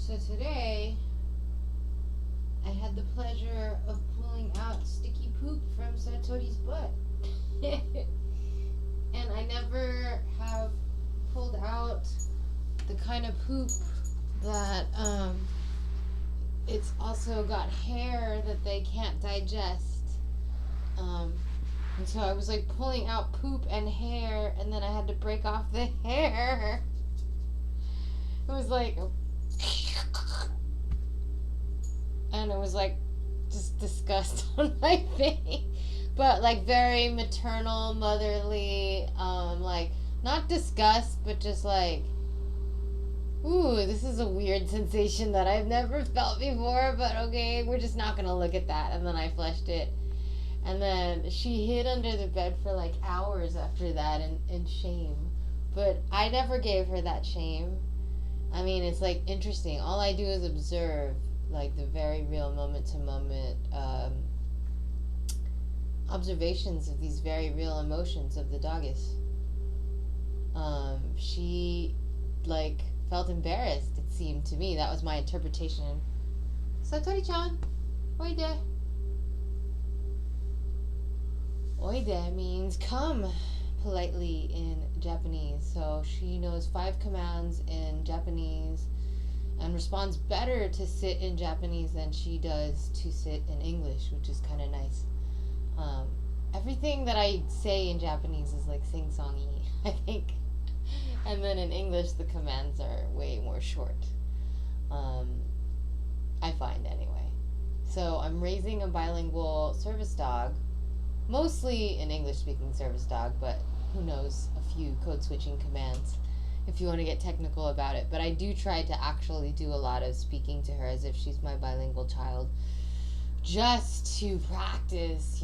So today, I had the pleasure of pulling out sticky poop from Satori's butt. And I never have pulled out the kind of poop that, it's also got hair that they can't digest. And so I was like pulling out poop and hair, and then I had to break off the hair. It was like, and it was like just disgust on my face, but like very maternal, motherly, like not disgust, but just like, ooh, this is a weird sensation that I've never felt before, but okay, we're just not gonna look at that. And then I flushed it. And then she hid under the bed for like hours after that in shame. But I never gave her that shame. I mean, it's like interesting. All I do is observe like the very real moment to moment observations of these very real emotions of the doggess. She like felt embarrassed, it seemed to me. That was my interpretation. Satori-chan, oide. Oide means come politely in Japanese. So she knows 5 commands in Japanese and responds better to sit in Japanese than she does to sit in English, which is kind of nice. Everything that I say in Japanese is like sing-songy, I think. And then in English, the commands are way more short. I find anyway. So I'm raising a bilingual service dog, mostly an English-speaking service dog, but who knows, a few code-switching commands if you want to get technical about it. But I do try to actually do a lot of speaking to her as if she's my bilingual child, just to practice,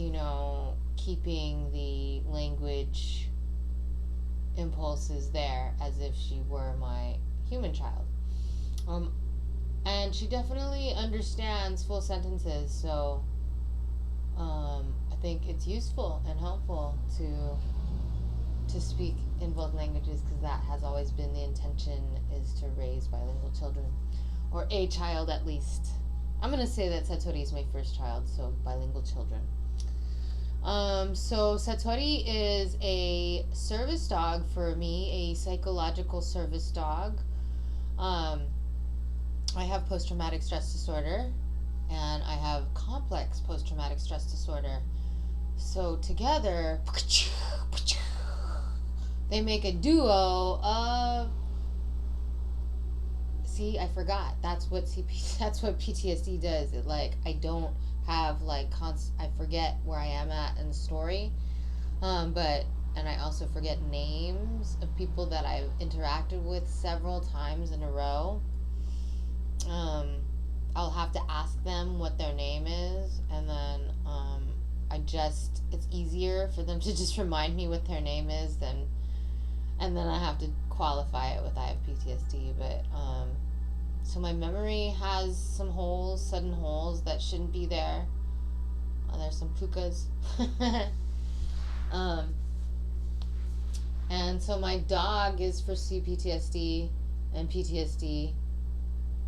keeping the language impulses there as if she were my human child. And she definitely understands full sentences, so I think it's useful and helpful to speak in both languages, because that has always been the intention, is to raise bilingual children, or a child at least. I'm going to say that Satori is my first child, so bilingual children. So Satori is a service dog for me, a psychological service dog. I have post-traumatic stress disorder, and I have complex post-traumatic stress disorder. So together, they make a duo of... See, I forgot. That's what PTSD does. It I don't have I forget where I am at in the story, and I also forget names of people that I've interacted with several times in a row. I'll have to ask them what their name is, and then it's easier for them to just remind me what their name is and then I have to qualify it with I have PTSD. But so my memory has some holes, sudden holes that shouldn't be there. There's some pukas. And so my dog is for CPTSD and PTSD.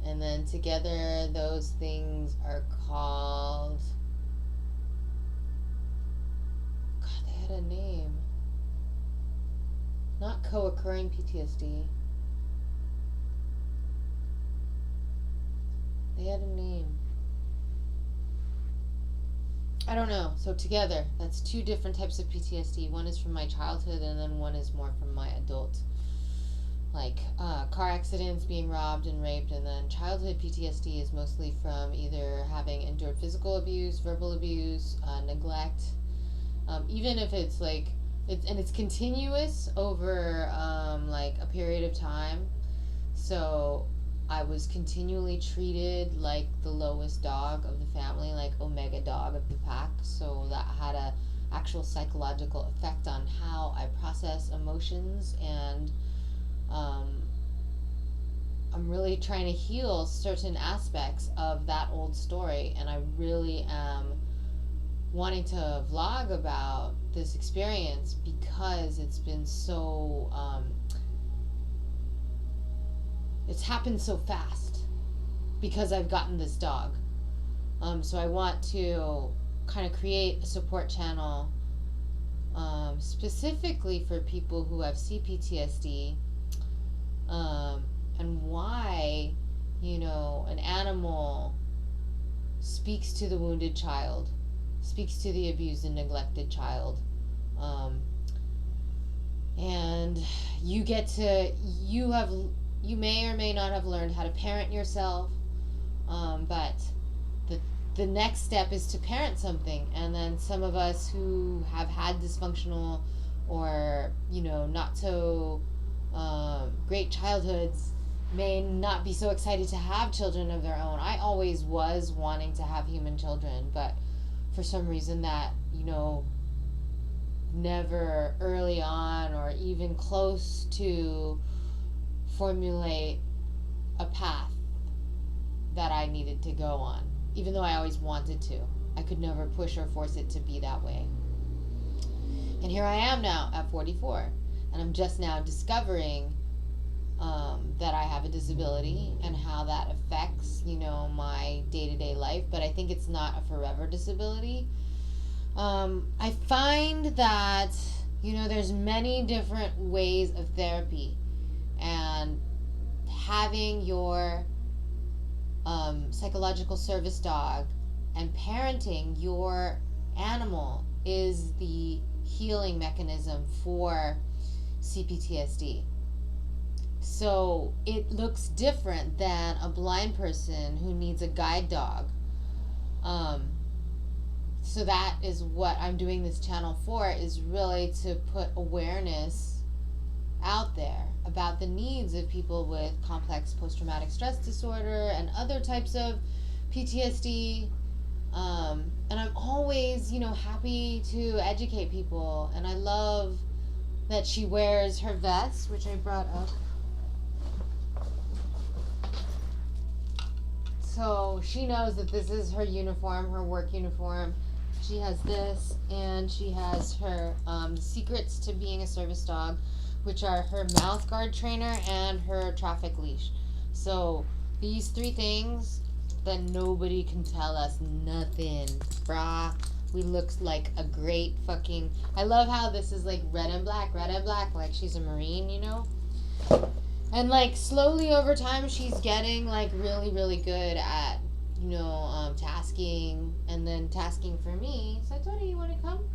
And then together those things are called... God, they had a name. Not co-occurring PTSD. They had a name. I don't know. So together, that's 2 different types of PTSD. One is from my childhood, and then one is more from my adult. Car accidents, being robbed and raped, and then childhood PTSD is mostly from either having endured physical abuse, verbal abuse, neglect, even if it's it's continuous over a period of time. So I was continually treated like the lowest dog of the family, like omega dog of the pack. So that had a actual psychological effect on how I process emotions, and I'm really trying to heal certain aspects of that old story, and I really am wanting to vlog about this experience because it's been so it's happened so fast. because I've gotten this dog. So I want to kind of create a support channel specifically for people who have CPTSD, and why, an animal speaks to the wounded child, speaks to the abused and neglected child. And you may or may not have learned how to parent yourself, but the next step is to parent something. And then some of us who have had dysfunctional or not so great childhoods may not be so excited to have children of their own. I always was wanting to have human children, but for some reason that never early on or even close to formulate a path that I needed to go on. Even though I always wanted to, I could never push or force it to be that way. And here I am now at 44, and I'm just now discovering that I have a disability and how that affects my day-to-day life. But I think it's not a forever disability. I find that there's many different ways of therapy, and having your psychological service dog and parenting your animal is the healing mechanism for CPTSD. So it looks different than a blind person who needs a guide dog. So that is what I'm doing this channel for, is really to put awareness out there about the needs of people with complex post-traumatic stress disorder and other types of PTSD. And I'm always, happy to educate people. And I love that she wears her vest, which I brought up. So she knows that this is her uniform, her work uniform. She has this, and she has her secrets to being a service dog, which are her mouth guard trainer and her traffic leash. So these three things that nobody can tell us nothing, brah. We look like a great fucking... I love how this is like red and black, like she's a Marine, And like slowly over time, she's getting like really, really good at, tasking, and then tasking for me. Satori, you want to come?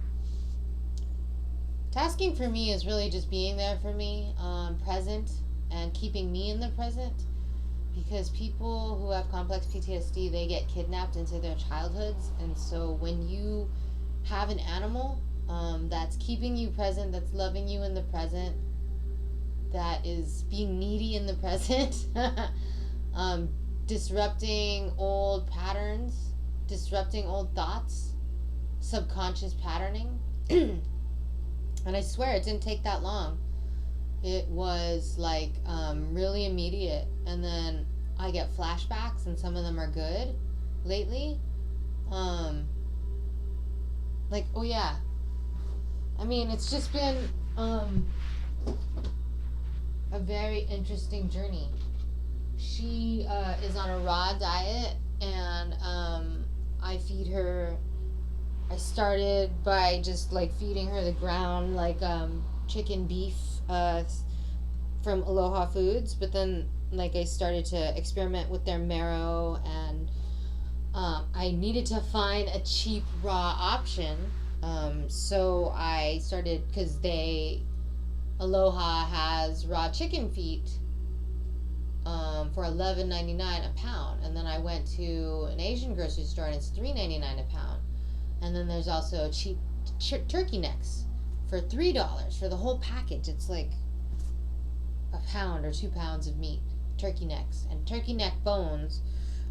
Tasking for me is really just being there for me, present, and keeping me in the present. Because people who have complex PTSD, they get kidnapped into their childhoods. And so when you have an animal that's keeping you present, that's loving you in the present, that is being needy in the present, disrupting old patterns, disrupting old thoughts, subconscious patterning. And I swear it didn't take that long. It was like really immediate. And then I get flashbacks, and some of them are good lately. Like, oh yeah. I mean, it's just been a very interesting journey. She is on a raw diet, and I feed her. I started by just like feeding her the ground, like chicken, beef from Aloha Foods, but then like I started to experiment with their marrow, and I needed to find a cheap raw option. So I started, because Aloha has raw chicken feet for $11.99 a pound, and then I went to an Asian grocery store and it's $3.99 a pound, and then there's also cheap turkey necks for $3 for the whole package. It's like a pound or 2 pounds of meat, turkey necks, and turkey neck bones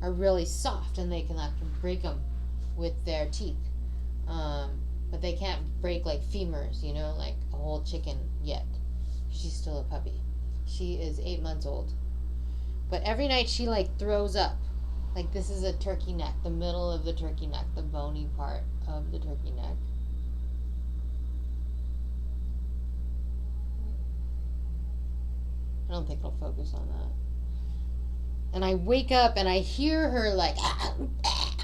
are really soft, and they can like break them with their teeth, but they can't break like femurs, like a whole chicken yet. She's still a puppy. She is 8 months old. But every night she like throws up. Like, this is a turkey neck, the middle of the turkey neck, the bony part of the turkey neck. I don't think it'll focus on that. And I wake up and I hear her like,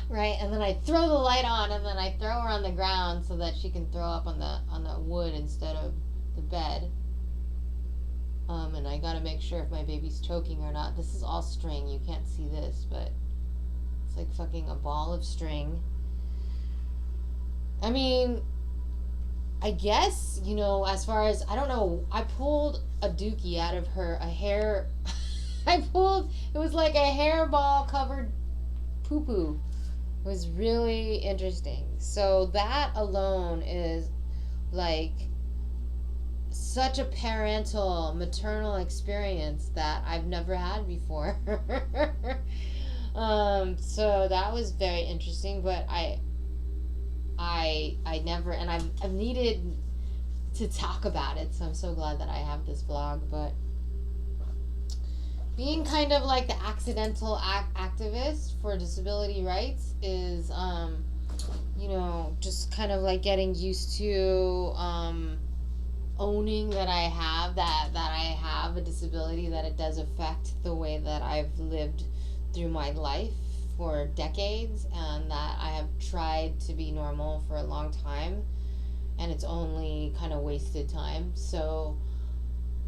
right? And then I throw the light on, and then I throw her on the ground so that she can throw up on the wood instead of the bed. And I gotta make sure if my baby's choking or not. This is all string. You can't see this, but it's like fucking a ball of string. I mean, I guess, you know, as far as, I don't know, I pulled a dookie out of her, a hair, it was like a hairball covered poo-poo. It was really interesting. So that alone is like such a maternal experience that I've never had before. So that was very interesting, but I never, and I've needed to talk about it, so I'm so glad that I have this vlog. But being kind of like the accidental activist for disability rights is, you know, just kind of like getting used to owning that I have a disability, that it does affect the way that I've lived through my life for decades, and that I have tried to be normal for a long time, and it's only kind of wasted time. So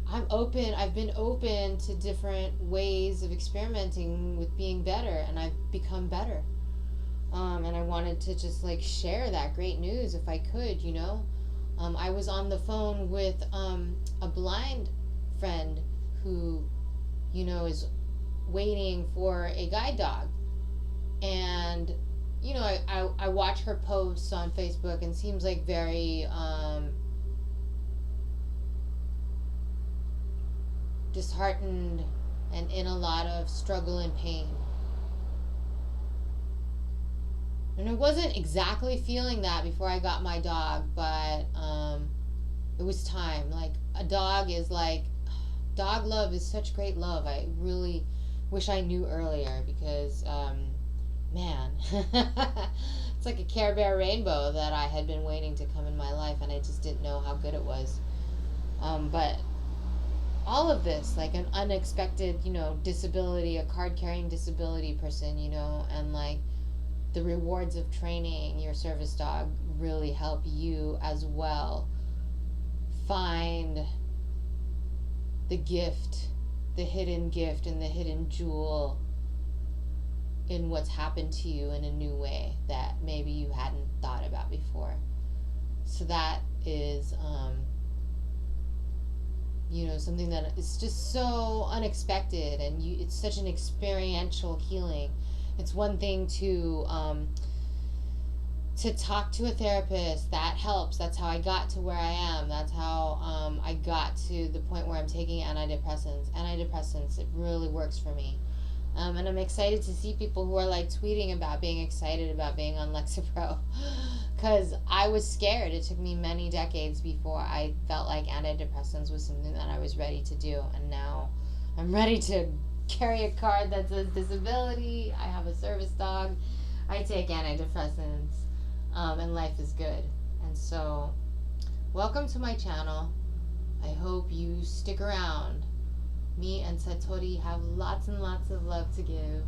I've been open to different ways of experimenting with being better, and I've become better. And I wanted to just like share that great news if I could, you know. I was on the phone with a blind friend who, you know, is waiting for a guide dog. And, you know, I watch her posts on Facebook, and seems like very disheartened and in a lot of struggle and pain. And I wasn't exactly feeling that before I got my dog, but it was time. Like, a dog is like, dog love is such great love. I really wish I knew earlier, because man, it's like a Care Bear rainbow that I had been waiting to come in my life, and I just didn't know how good it was. But all of this, like an unexpected, you know, disability, a card-carrying disability person, you know, and like the rewards of training your service dog really help you as well find the gift, the hidden gift and the hidden jewel in what's happened to you in a new way that maybe you hadn't thought about before. So that is, you know, something that is just so unexpected, and it's such an experiential healing. It's one thing to talk to a therapist. That helps. That's how I got to where I am. That's how I got to the point where I'm taking antidepressants. It really works for me. And I'm excited to see people who are like tweeting about being excited about being on Lexapro, because I was scared. It took me many decades before I felt like antidepressants was something that I was ready to do, and now I'm ready to carry a card that says disability. I have a service dog. I take antidepressants, and life is good. And so, welcome to my channel. I hope you stick around. Me and Satori have lots and lots of love to give.